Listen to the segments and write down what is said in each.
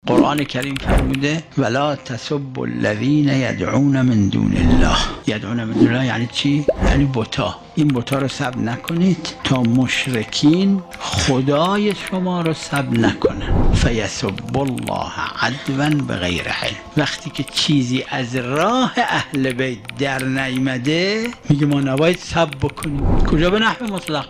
قرآن کریم فرموده ولا تسبوا الذین یدعون من دون الله. یدعون من دون الله یعنی چی؟ یعنی بتا. این بتا رو سب نکنید تا مشرکین خدای شما رو سب نکنن. فیسب الله عدوا بغیر علم. وقتی که چیزی از راه اهل بیت در نیامده میگه ما نباید سب بکنیم. کجا به نحو مطلق؟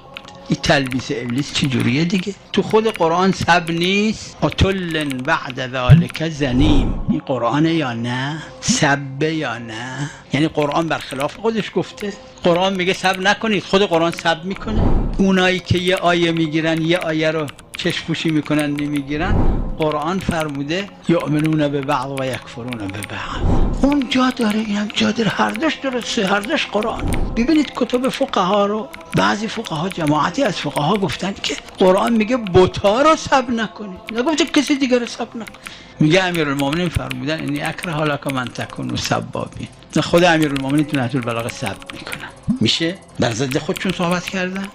این تلبیس ابلیس چجوریه دیگه؟ تو خود قرآن سب نیست؟ عتل بعد ذالک زنیم. این قرآنه یا نه؟ سبه یا نه؟ یعنی قرآن برخلاف خودش گفته؟ قرآن میگه سب نکنید، خود قرآن سب میکنه. اونایی که یه آیه میگیرن یه آیه رو چشم پوشی میکنن نمیگیرن، قرآن فرموده یؤمنون به بعض و یکفرون به بعض. اون جا داره اینم جا داره، هر دوش درسته، هر دوش قرآن. ببینید کتب فقها رو، بعضی فقها جماعتی از فقها گفتن که قرآن میگه بتا رو سب نکنید، نگفته کسی دیگر رو سب نکنید. میگه امیرالمومنین فرمودن انی اکره لکم ان تکونوا سبابین. خود امیرالمومنین تو نهج البلاغه سب میکنن. میشه در ضد خودشون صحبت کردن؟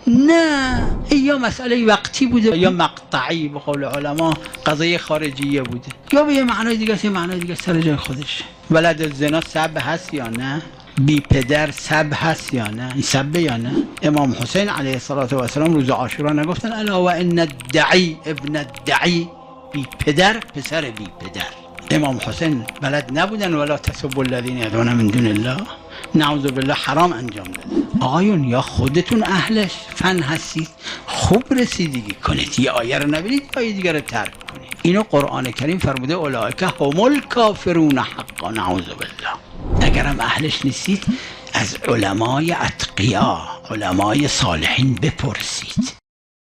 نه، یا مسئله وقتی بوده یا مقطعی به قول علما قضیه خارجیه بوده، یا به یه معنای دیگه یه معنای دیگه سر جای خودش. ولد الزنا سب هست یا نه؟ بی پدر سب هست یا نه؟ این سبه یا نه؟ امام حسین علیه السلام روز عاشورا نگفتن الا و ان الدعی ابن الدعی؟ بی پدر پسر بی پدر. امام حسین بلد نبودن ولا تسبوا الذین یدعون من دون الله؟ نعوذ بالله حرام انجام داده. آقایون یا خودتون اهلش فن هستید خوب رسیدگی کنید، یه آیه رو نبینید آیه دیگر رو ترک کنید. اینو قرآن کریم فرموده اولئک هم الکافرون حقا. نعوذ بالله. اگرم اهلش نیستید از علمای اتقیا، علمای صالحین بپرسید.